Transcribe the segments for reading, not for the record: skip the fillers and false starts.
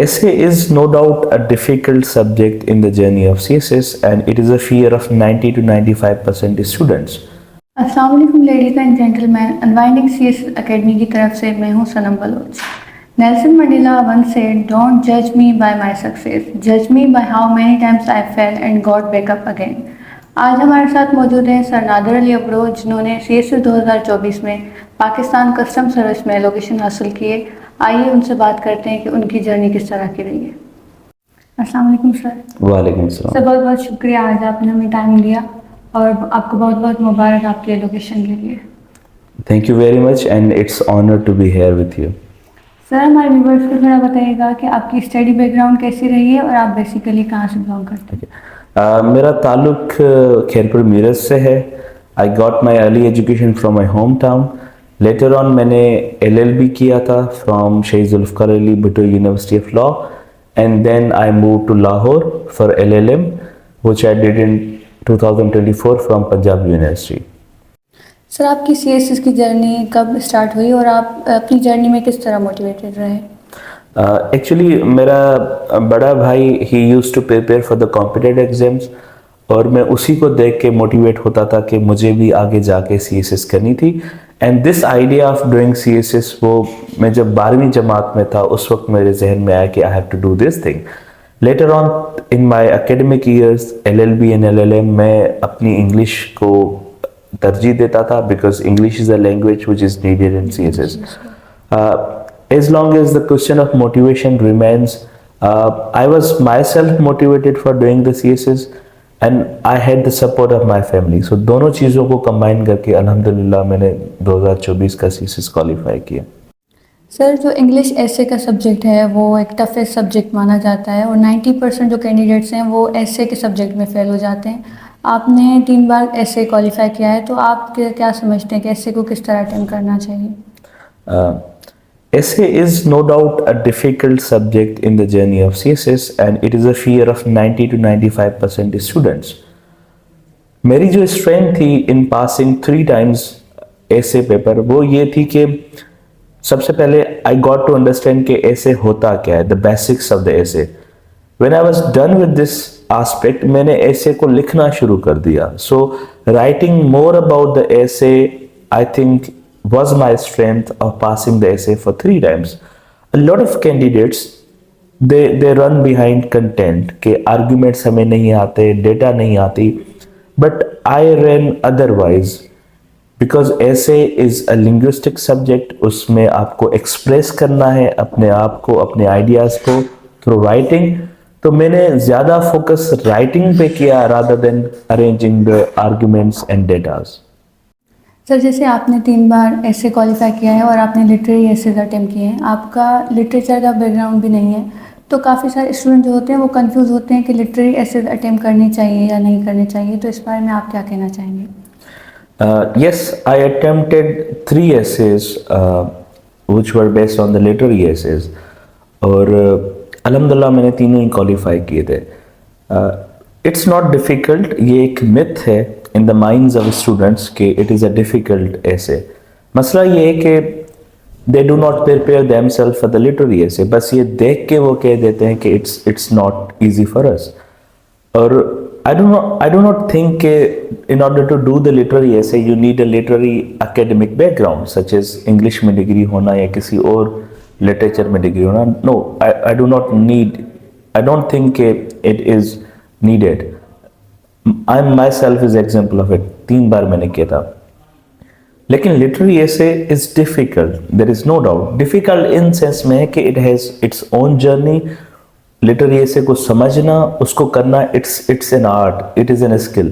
Essay is no doubt a difficult subject in the journey of CSS, and it is a fear of 90 to 95% students. अस्सलाम वालेकुम ladies and gentleman, unwinding CSS academy की तरफ से मैं हूं Sanam Baloch. Nelson Mandela once said, "Don't judge me by my success, judge me by how many times I fell and got back up again." आज हमारे साथ मौजूद हैं सर नादिर अली अब्रो, जिन्होंने सीएसएस 2024 में पाकिस्तान कस्टम सर्विस में एलोकेशन हासिल किए। आइए उनसे बात करते हैं कि उनकी जर्नी किस तरह की रही है। अस्सलाम वालेकुम सर। वालेकुम सलाम। सर बहुत बहुत शुक्रिया, आज आपने हमें टाइम दिया और आपको बहुत बहुत मुबारक आपके एलोकेशन के लिए। Thank you very much and it's honour to be here with you. Sir हमारे व्यूअर्स को थोड़ा बताइएगा कि आपकी स्टडी बैकग्राउंड कैसी रही है और आप बेसिकली कहाँ से बिलोंग करते हैं। मेरा ताल्लुक खैरपुर मीरज से है। I got my early education from my home town. Later on मैंने LLB किया था from Shaheed Zulfikar Ali Bhutto university of law, and then I move to Lahore for LLM which I did in 2024 from Punjab university. Sir आपकी सीएसएस की journey कब start हुई और आप अपनी जर्नी में किस तरह मोटिवेटेड रहे? एक्चुअली मेरा बड़ा भाई ही used to prepare for the competitive exams, और मैं उसी को देख के मोटिवेट होता था कि मुझे भी आगे जाके CSS करनी थी। And this idea of doing CSS वो मैं जब 12वीं जमात में था उस वक्त मेरे जहन में आया कि I have to do this thing. Later on in my academic years LLB and LLM मैं अपनी इंग्लिश को तरजीह देता था, because English is a language which is needed in CSS। As long as the question of motivation remains, I was myself motivated for doing the CSS and I had the support of my family. So दोनों चीज़ों को combine करके अल्हम्दुलिल्लाह मैंने 2024 का CSS qualify किया। Sir जो English एसे का सब्जेक्ट है वो एक टफेस्ट सब्जेक्ट माना जाता है और 90% जो कैंडिडेट्स हैं वो एसे के सब्जेक्ट में फेल हो जाते हैं। आपने 3 बार एसे क्वालिफाई किया है, तो आप क्या समझते हैं कि एसे को किस तरह अटेम्प्ट करना चाहिए? Essay is no doubt a difficult subject in the journey of CSS, and it is a fear of 90 to 95% students. मेरी जो strength थी in passing 3 times essay paper वो ये थी कि सबसे पहले I got to understand कि essay होता क्या है, the basics of the essay. When I was done with this aspect, मैंने essay को लिखना शुरू कर दिया. So writing more about the essay, I think, was my strength of passing the essay for 3 times. A lot of candidates they run behind content के arguments हमें नहीं आते, data नहीं आती, but I ran otherwise because essay is a linguistic subject. उसमें आपको express करना है अपने आप को, अपने ideas को through writing. तो मैंने ज़्यादा focus writing पे किया rather than arranging the arguments and datas. Sir जैसे आपने 3 बार ऐसे क्वालिफाई किया है और आपने लिटरेरी ऐसे अटेम्प्ट किए हैं, आपका लिटरेचर का बैकग्राउंड भी नहीं है, तो काफ़ी सारे स्टूडेंट जो होते हैं वो कंफ्यूज होते हैं कि लिटरेरी ऐसे अटेम्प्ट करनी चाहिए या नहीं करनी चाहिए, तो इस बारे में आप क्या कहना चाहेंगे? Yes, I attempted 3 essays which were based on the literary essays, और अल्हम्दुलिल्लाह मैंने तीनों ही क्वालिफाई किए थे। इट्स नॉट डिफ़िकल्ट, ये एक मिथ है in the minds of students कि it is a difficult essay. मसला ये है कि they do not prepare themselves for the literary essay, बस ये देख के वो कह देते हैं कि it's not easy for us. और I do not think कि in order to do the literary essay you need a literary academic background such as English में डिग्री होना या किसी और literature में डिग्री होना. No, I don't think कि it is needed. I myself is example of it. 3 बार मैंने किया था, लेकिन literary essay is difficult. There is no doubt. Difficult in sense में है कि it has its own journey. Literary essay को समझना, उसको करना, it's an art. It is an skill.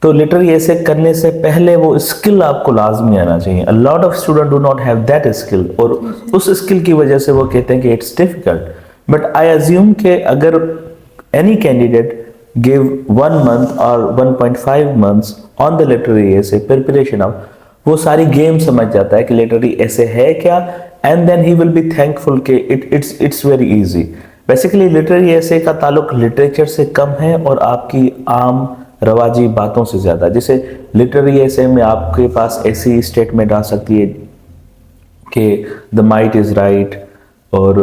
तो लिटरेरी essay करने से पहले वो skill आपको लाजमी आना चाहिए. A lot of students do not have that skill, और उस skill की वजह से वो कहते हैं कि it's difficult. But I assume कि अगर any candidate give 1 month or 1.5 months on the literary essay preparation of, वो सारी गेम समझ जाता है कि literary essay है क्या, and then he will be thankful कि it's very easy. Basically literary essay का ताल्लुक literature से कम है और आपकी आम रवाजी बातों से ज़्यादा। जैसे literary essay में आपके पास ऐसी स्टेटमेंट आ सकती है कि the might is right, और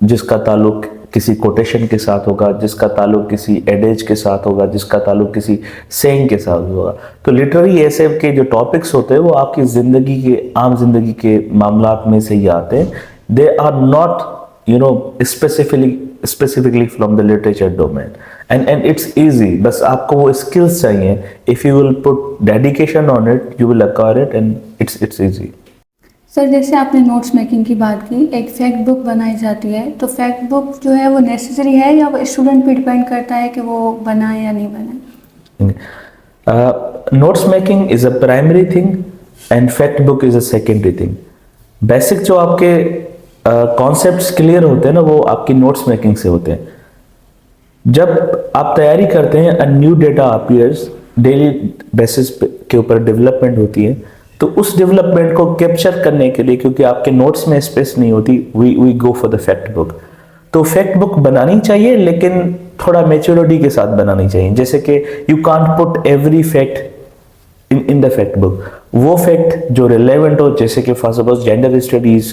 जिसका ताल्लुक किसी कोटेशन के साथ होगा, जिसका ताल्लुक किसी एडेज के साथ होगा, जिसका ताल्लुक किसी सेइंग के साथ होगा। तो लिटरेरी ऐसे के जो टॉपिक्स होते हैं वो आपकी ज़िंदगी के, आम जिंदगी के मामलात में से ही आते हैं। They are not specifically from the literature domain, and it's easy, बस आपको वो skills चाहिए। if you will put dedication on it, you will acquire it, and it's easy। Sir जैसे आपने नोट्स मेकिंग की बात की, एक फैक्ट बुक बनाई जाती है, तो फैक्ट बुक जो है वो नेसेसरी है या वो स्टूडेंट पे डिपेंड करता है कि वो बनाए या नहीं बनाए? Notes making is a primary thing and fact book is a secondary thing. Basic जो आपके कॉन्सेप्ट्स क्लियर होते हैं ना, वो आपकी नोट्स मेकिंग से होते हैं। जब आप तैयारी करते हैं, a new data appears, daily basis के ऊपर डेवलपमेंट होती है, तो उस डेवलपमेंट को कैप्चर करने के लिए, क्योंकि आपके नोट्स में स्पेस नहीं होती, we go for the fact book. तो फैक्ट बुक बनानी चाहिए, लेकिन थोड़ा मेच्योरिटी के साथ बनानी चाहिए। जैसे कि you can't put every fact in the fact book. वो फैक्ट जो रिलेवेंट हो, जैसे कि फॉर सपोज जेंडर स्टडीज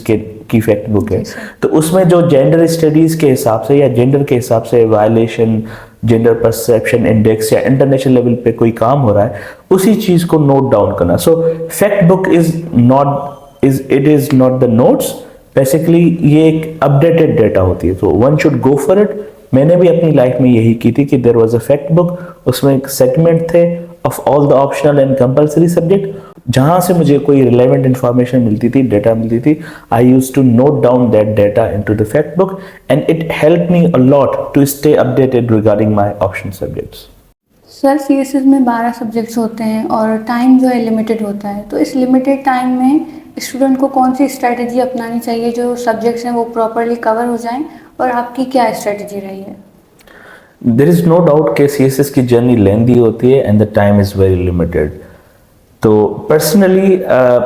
की फैक्ट बुक है, तो उसमें जो जेंडर स्टडीज के हिसाब से या जेंडर के हिसाब से वायलेशन, जेंडर परसेप्शन इंडेक्स या इंटरनेशनल लेवल पे कोई काम हो रहा है, उसी चीज को नोट डाउन करना। So fact book is not the notes. Basically ये एक अपडेटेड डेटा होती है, तो one should go for it. मैंने भी अपनी लाइफ में यही की थी कि there was a fact book, उसमें एक सेगमेंट थे of all the optional and compulsory subject. जहां से मुझे कोई रिलेवेंट इंफॉर्मेशन मिलती थी, डेटा मिलती थी, I use to note down that data into the fact book, and it help me a lot to stay updated regarding my option subjects. Sir CSS में 12 subjects होते हैं और टाइम जो है लिमिटेड होता है, तो इस लिमिटेड टाइम में स्टूडेंट को कौन सी स्ट्रेटजी अपनानी चाहिए जो सब्जेक्ट्स हैं वो प्रॉपरली कवर हो जाएं, और आपकी क्या स्ट्रेटजी रही है? देयर इज नो डाउट कि सीएसएस की जर्नी लेंदी होती है and the time is very limited. तो पर्सनली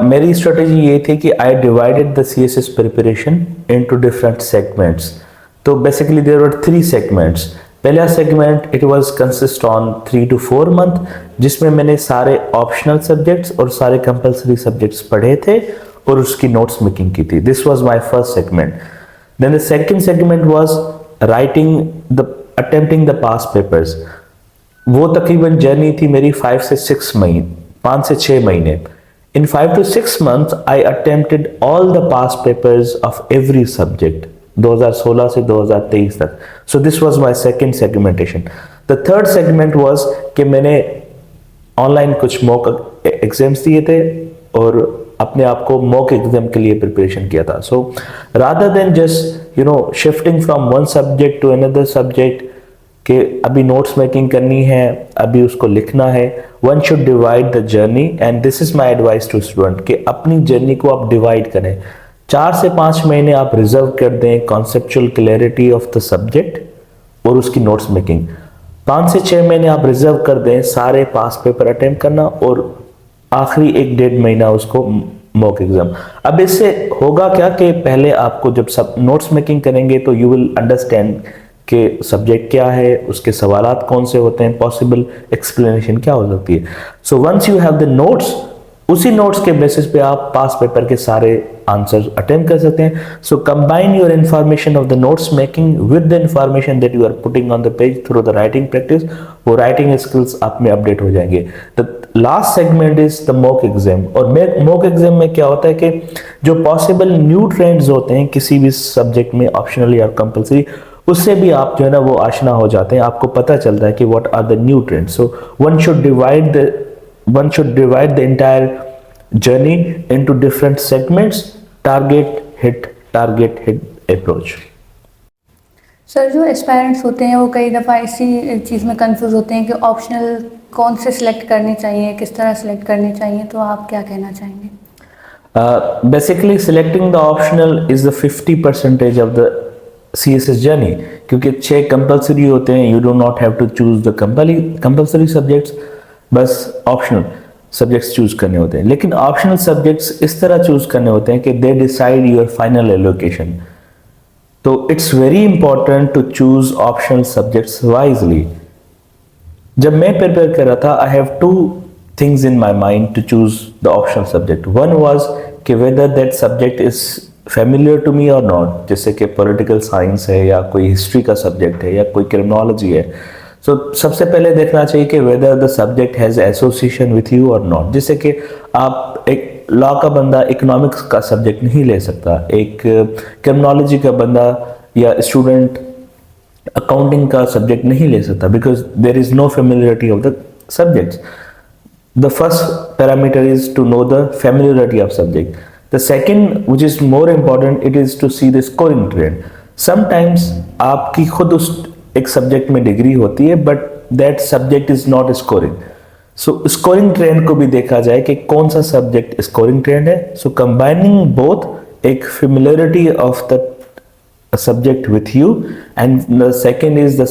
मेरी स्ट्रेटजी ये थी कि I divided the CSS preparation into different segments. तो बेसिकली देयर वर 3 सेगमेंट्स। पहला segment it was consist on 3 to 4 month, जिसमें मैंने सारे ऑप्शनल सब्जेक्ट्स और सारे कंपलसरी सब्जेक्ट्स पढ़े थे और उसकी नोट्स मेकिंग की थी। This was my first segment. Then the second segment was attempting the past papers. वो तकरीबन जर्नी थी मेरी 5 से 6 महीने, 5 से 6 महीने। इन 5 to 6 months I attempted all the past papers of every subject 2016 से 2023 तक। So this was my second segmentation. The third segment was कि मैंने ऑनलाइन कुछ मॉक एग्जाम्स दिए थे और अपने आप को मॉक एग्जाम के लिए प्रिपरेशन किया था। So rather than just shifting from one subject to another subject कि अभी नोट्स मेकिंग करनी है, अभी उसको लिखना है, one should divide the journey. And this is my advice to student कि अपनी जर्नी को आप डिवाइड करें। 4 से 5 महीने आप रिजर्व कर दें conceptual clarity of the subject और उसकी नोट्स मेकिंग। 5 से 6 महीने आप रिजर्व कर दें सारे पास पेपर अटेम्प्ट करना, और आखिरी 1-1.5 महीना उसको मॉक एग्जाम। अब इससे होगा क्या कि पहले आपको जब सब नोट्स मेकिंग करेंगे तो यू विल अंडरस्टैंड कि सब्जेक्ट क्या है, उसके सवालात कौन से होते हैं, पॉसिबल एक्सप्लेनेशन क्या हो सकती है। So once you have the notes, उसी नोट्स के बेसिस पे आप पास पेपर के सारे आंसर अटेम्प्ट कर सकते हैं। So combine your information of the notes making with the information that you are putting on the page through the writing practice. वो राइटिंग स्किल्स आप में अपडेट हो जाएंगे। The last segment is the mock exam. और mock exam में क्या होता है कि जो पॉसिबल न्यू ट्रेंड्स होते हैं किसी भी सब्जेक्ट में, ऑप्शनल या कंपल्सरी, उससे भी आप जो है ना वो आशना हो जाते हैं, आपको पता चलता है कि what are the new trends. So one should divide the entire journey into different segments, target hit approach. Sir जो एस्पायरेंट्स होते हैं वो कई दफ़ा इसी चीज़ में कंफ्यूज होते हैं कि ऑप्शनल कौन से सिलेक्ट करनी चाहिए, किस तरह सिलेक्ट करनी चाहिए, तो आप क्या कहना चाहेंगे? Basically selecting the optional is the 50% of the CSS journey, क्योंकि 6 कंपल्सरी होते हैं। You do not have to choose the compulsory subjects, बस ऑप्शनल सब्जेक्ट्स चूज करने होते हैं। लेकिन ऑप्शनल सब्जेक्ट्स इस तरह चूज करने होते हैं कि they decide your final allocation. तो it's very important to choose optional subjects wisely. जब मैं प्रिपेयर कर रहा था, I have 2 things in my mind to choose the optional subject. One was कि whether that subject is familiar to me और not, जैसे कि पॉलिटिकल साइंस है या कोई हिस्ट्री का सब्जेक्ट है या कोई क्रिमिनोलॉजी है, सो सबसे पहले देखना चाहिए कि whether the subject has association with you और नॉट। जैसे कि आप एक लॉ का बंदा इकोनॉमिक्स का सब्जेक्ट नहीं ले सकता, एक क्रिमिनोलॉजी का बंदा या स्टूडेंट अकाउंटिंग का सब्जेक्ट नहीं ले सकता, because there is no familiarity of the subjects. The first parameter is to know the familiarity of subject. The second, which is more important, it is to see the scoring trend. Sometimes आपकी खुद उस एक subject में degree होती है, but that subject is not scoring. So scoring trend को भी देखा जाए कि कौन सा सब्जेक्ट स्कोरिंग ट्रेंड है। सो कंबाइनिंग बोथ, एक familiarity of the subject with you and the second is the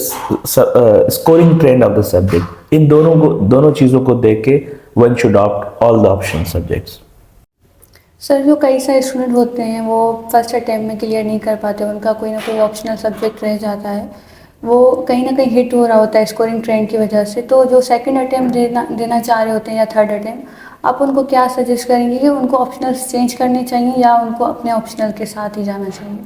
scoring trend of the subject. इन दोनों चीज़ों को देख के one should opt all the option subjects. Sir, जो कई सारे स्टूडेंट होते हैं वो फर्स्ट अटैम्प्ट में क्लियर नहीं कर पाते, उनका कोई ना कोई ऑप्शनल सब्जेक्ट रह जाता है, वो कहीं ना कहीं हिट हो रहा होता है स्कोरिंग ट्रेंड की वजह से। तो जो सेकंड अटैम्प्ट देना चाह रहे होते हैं या थर्ड अटैम्प्ट, आप उनको क्या सजेस्ट करेंगे कि उनको ऑप्शनल्स चेंज करने चाहिए या उनको अपने ऑप्शनल के साथ ही जाना चाहिए?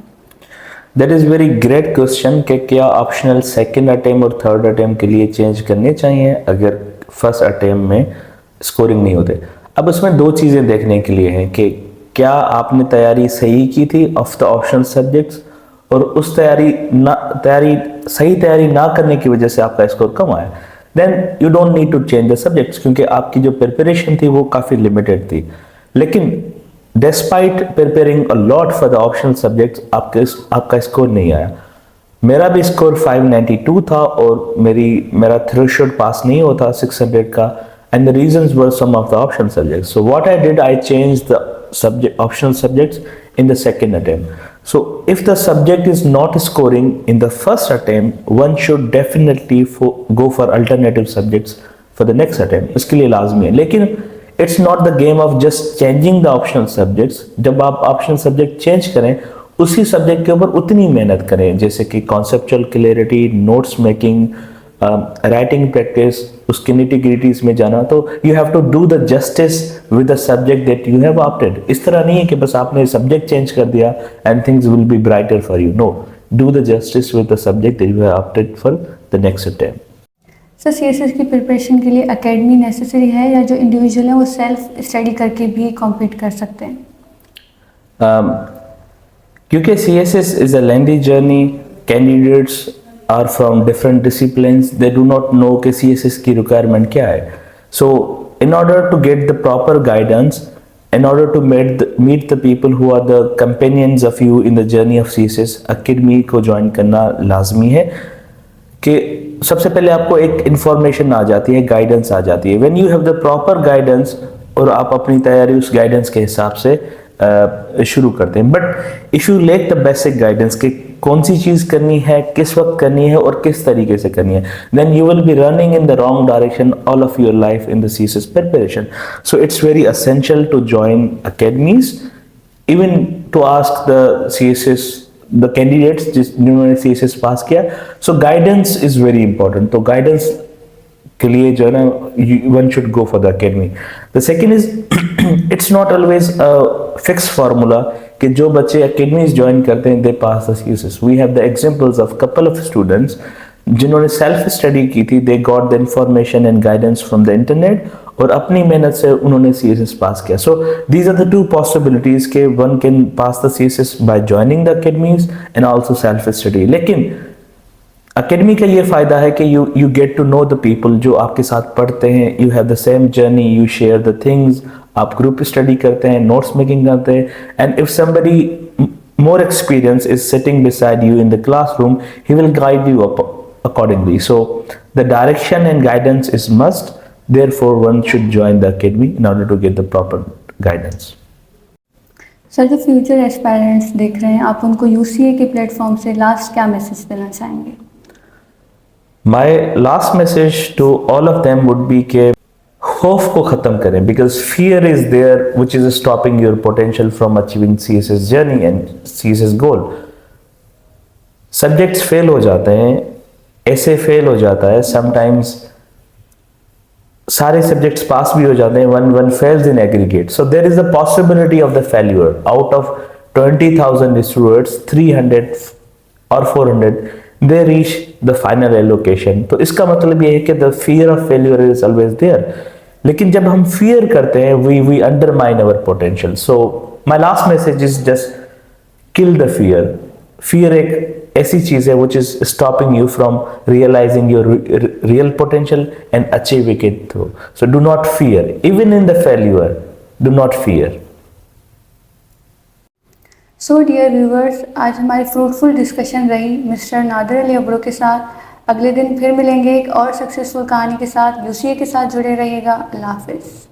That is very great question कि क्या ऑप्शनल सेकेंड अटेम्प्ट और थर्ड अटेम्प्ट के लिए चेंज करने चाहिए अगर फर्स्ट अटेम्प्ट में स्कोरिंग नहीं होते। अब उसमें दो चीज़ें देखने के लिए हैं कि क्या आपने तैयारी सही की थी ऑफ द ऑप्शनल सब्जेक्ट्स, और उस सही तैयारी ना करने की वजह से आपका स्कोर कम आया, then you don't need to change the subjects, क्योंकि आपकी जो प्रिपरेशन थी वो काफ़ी लिमिटेड थी। लेकिन Despite preparing a lot for the optional subjects, आपका स्कोर नहीं आया। मेरा भी स्कोर 592 था और मेरा थ्रेशोल्ड पास नहीं होता 600 का, and the reasons were some of the optional subjects. So what I did, I changed the optional subjects in the second attempt. So if the subject is not scoring in the first attempt, one should definitely go for alternative subjects for the next attempt. इसके लिए लाजमी है। लेकिन it's not the game of just changing the optional subjects. जब आप optional subject change करें, उसी subject के ऊपर उतनी मेहनत करें, जैसे कि conceptual clarity, notes making, writing practice, उसके निटी-ग्रिटीज में जाना। तो you have to do the justice with the subject that you have opted. इस तरह नहीं है कि बस आपने सब्जेक्ट चेंज कर दिया and things will be brighter for you. No, do the justice with the subject that you have opted for the next attempt. Sir, CSS की प्रिपरेशन के लिए एकेडमी नेसेसरी है या जो इंडिविजुअल है वो सेल्फ स्टडी करके भी कॉम्पीट कर सकते हैं? क्योंकि CSS is a lengthy journey, candidates are from different disciplines, they do not know कि सीएसएस की रिक्वायरमेंट क्या है। So in order to get the proper guidance, in order to meet the people who are the companions of you in the journey of CSS, academy को join करना लाजमी है। कि सबसे पहले आपको एक इंफॉर्मेशन आ जाती है, गाइडेंस आ जाती है। When you have the proper guidance और आप अपनी तैयारी उस गाइडेंस के हिसाब से शुरू करते हैं। But if you lake the basic guidance कि कौन सी चीज़ करनी है, किस वक्त करनी है और किस तरीके से करनी है, then you will be running in the wrong direction all of your life in the CSS preparation. So it's very essential to join academies, even to ask the CSS the candidates जिन्होंने CSS pass किया। So guidance is very important. तो guidance के लिए जो है ना, one should go for the academy. The second is it's not always fix formula कि जो बच्चे अकेडमीज ज्वाइन करते हैं they pass the CSS. We have the examples of couple of students जिन्होंने सेल्फ स्टडी की थी, they got the information and guidance from the internet और अपनी मेहनत से उन्होंने सीएसएस पास किया। So these are the two possibilities के one can pass the CSS by joining the academies and also self study. लेकिन अकेडमी का ये फायदा है कि you get to know the people जो आपके साथ पढ़ते हैं, you have the same journey, you share the things, आप ग्रुप स्टडी करते हैं, नोट्स मेकिंग करते हैं, and if somebody more experience is sitting beside you in the classroom, he will guide you accordingly. So the direction and guidance is must, therefore one should join the academy in order to get the proper guidance. Sir, जो future aspirants देख रहे हैं, आप उनको UCA के platform से last क्या message देना चाहेंगे? My last message to all of them would be कि खौफ को ख़त्म करें, because fear is there which is stopping your potential from achieving CSS journey and CSS goal. Subjects fail हो जाते हैं, ऐसे फेल हो जाता है, समटाइम्स सारे सब्जेक्ट्स पास भी हो जाते हैं, one fails in aggregate. So there is a possibility of the failure. Out of 20,000 students, 300 और 400, they reach the final allocation. तो इसका मतलब ये है कि the fear of failure is always there. लेकिन जब हम fear करते हैं, we undermine our potential. So my last message is just kill the fear. Fear एक ऐसी चीज है which is stopping you from realizing your real potential and achieving it through. So do not fear, even in the failure, do not fear. So dear viewers, आज हमारी fruitful discussion रही mister Nadir Ali Abro के साथ। अगले दिन फिर मिलेंगे एक और सक्सेसफुल कहानी के साथ। यूसीए के साथ जुड़े रहिएगा। अल्लाह हाफिज़।